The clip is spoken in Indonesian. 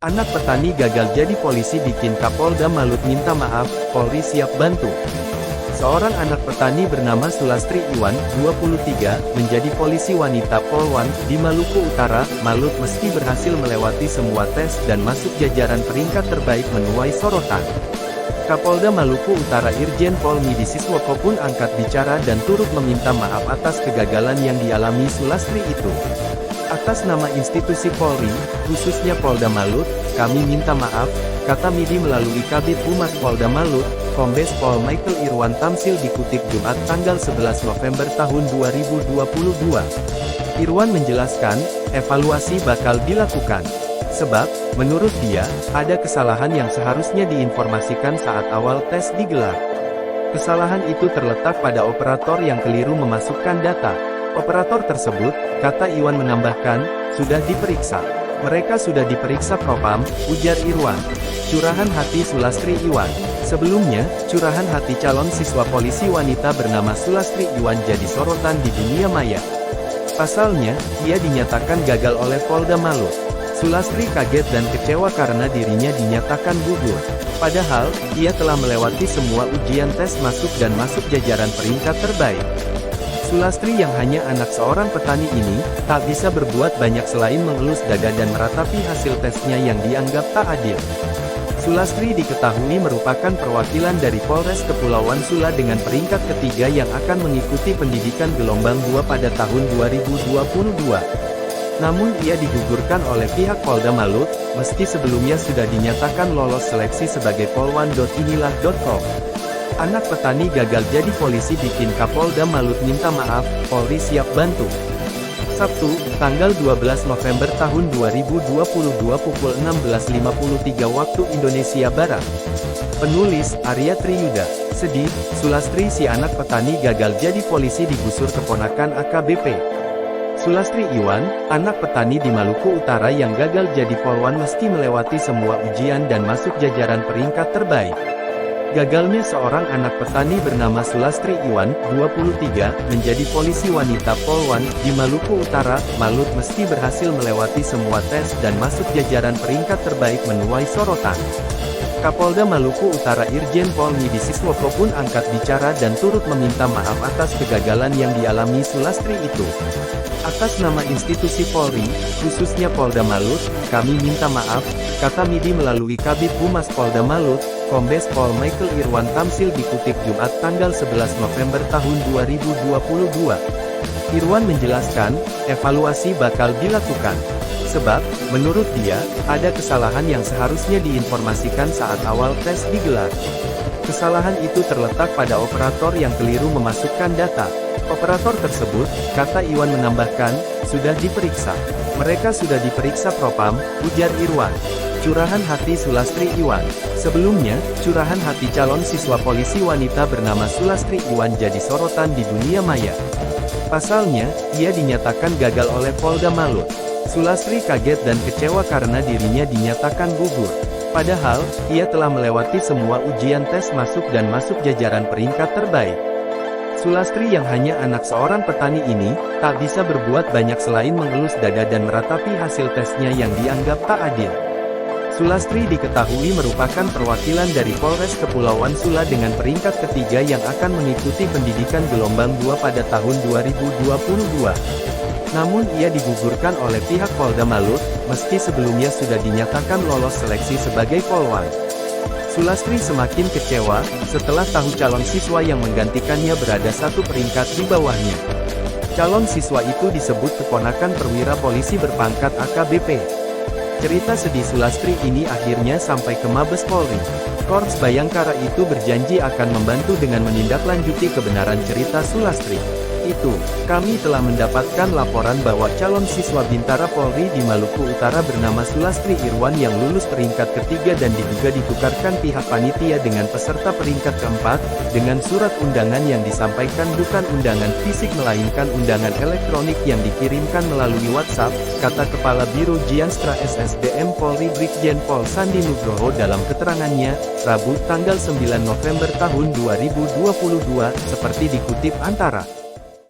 Anak petani gagal jadi polisi bikin Kapolda Malut minta maaf, Polri siap bantu. Seorang anak petani bernama Sulastri Iwan, 23, menjadi polisi wanita Polwan, di Maluku Utara, Malut meski berhasil melewati semua tes dan masuk jajaran peringkat terbaik menuai sorotan. Kapolda Maluku Utara Irjen Pol Midi Siswoko pun angkat bicara dan turut meminta maaf atas kegagalan yang dialami Sulastri itu. Atas nama institusi Polri, khususnya Polda Malut, kami minta maaf, kata Midi melalui Kabid Humas Polda Malut, Kombes Pol Michael Irwan Tamsil dikutip Jumat tanggal 11 November tahun 2022. Irwan menjelaskan, evaluasi bakal dilakukan. Sebab, menurut dia, ada kesalahan yang seharusnya diinformasikan saat awal tes digelar. Kesalahan itu terletak pada operator yang keliru memasukkan data. Operator tersebut, kata Iwan menambahkan, sudah diperiksa. Mereka sudah diperiksa Propam, ujar Irwan. Curahan hati Sulastri Iwan. Sebelumnya, curahan hati calon siswa polisi wanita bernama Sulastri Iwan jadi sorotan di dunia maya. Pasalnya, ia dinyatakan gagal oleh Polda Malut. Sulastri kaget dan kecewa karena dirinya dinyatakan gugur. Padahal, ia telah melewati semua ujian tes masuk dan masuk jajaran peringkat terbaik. Sulastri yang hanya anak seorang petani ini, tak bisa berbuat banyak selain mengelus dada dan meratapi hasil tesnya yang dianggap tak adil. Sulastri diketahui merupakan perwakilan dari Polres Kepulauan Sula dengan peringkat ketiga yang akan mengikuti pendidikan gelombang 2 pada tahun 2022. Namun ia digugurkan oleh pihak Polda Malut, meski sebelumnya sudah dinyatakan lolos seleksi sebagai polwan.inilah.com. Anak petani gagal jadi polisi bikin Kapolda Malut minta maaf, Polri siap bantu. Sabtu, tanggal 12 November tahun 2022 pukul 16.53 waktu Indonesia Barat. Penulis, Arya Triyuda. Sedih, Sulastri si anak petani gagal jadi polisi digusur keponakan AKBP. Sulastri Iwan, anak petani di Maluku Utara yang gagal jadi polwan meski melewati semua ujian dan masuk jajaran peringkat terbaik. Gagalnya seorang anak petani bernama Sulastri Iwan, 23, menjadi polisi wanita Polwan, di Maluku Utara, Malut meski berhasil melewati semua tes dan masuk jajaran peringkat terbaik menuai sorotan. Kapolda Maluku Utara Irjen Pol Midi Siswoko pun angkat bicara dan turut meminta maaf atas kegagalan yang dialami Sulastri itu. Atas nama institusi Polri, khususnya Polda Malut, kami minta maaf, kata Midi melalui Kabid Humas Polda Malut, Kombes Pol Michael Irwan Tamsil dikutip Jumat tanggal 11 November tahun 2022. Irwan menjelaskan, evaluasi bakal dilakukan. Sebab, menurut dia, ada kesalahan yang seharusnya diinformasikan saat awal tes digelar. Kesalahan itu terletak pada operator yang keliru memasukkan data. Operator tersebut, kata Iwan menambahkan, sudah diperiksa. Mereka sudah diperiksa Propam, ujar Irwan. Curahan hati Sulastri Iwan. Sebelumnya, curahan hati calon siswa polisi wanita bernama Sulastri Iwan jadi sorotan di dunia maya. Pasalnya, ia dinyatakan gagal oleh Polda Malut. Sulastri kaget dan kecewa karena dirinya dinyatakan gugur. Padahal, ia telah melewati semua ujian tes masuk dan masuk jajaran peringkat terbaik. Sulastri yang hanya anak seorang petani ini, tak bisa berbuat banyak selain mengelus dada dan meratapi hasil tesnya yang dianggap tak adil. Sulastri diketahui merupakan perwakilan dari Polres Kepulauan Sula dengan peringkat ketiga yang akan mengikuti pendidikan gelombang 2 pada tahun 2022. Namun ia digugurkan oleh pihak Polda Malut, meski sebelumnya sudah dinyatakan lolos seleksi sebagai polwan. Sulastri semakin kecewa, setelah tahu calon siswa yang menggantikannya berada satu peringkat di bawahnya. Calon siswa itu disebut keponakan perwira polisi berpangkat AKBP. Cerita sedih Sulastri ini akhirnya sampai ke Mabes Polri. Korps Bayangkara itu berjanji akan membantu dengan menindaklanjuti kebenaran cerita Sulastri. Itu, kami telah mendapatkan laporan bahwa calon siswa Bintara Polri di Maluku Utara bernama Sulastri Irwan yang lulus peringkat ketiga dan diduga ditukarkan pihak panitia dengan peserta peringkat keempat, dengan surat undangan yang disampaikan bukan undangan fisik melainkan undangan elektronik yang dikirimkan melalui WhatsApp, kata Kepala Biro Jianstra SSDM Polri Brigjen Pol Sandi Nugroho dalam keterangannya, Rabu tanggal 9 November tahun 2022, seperti dikutip Antara.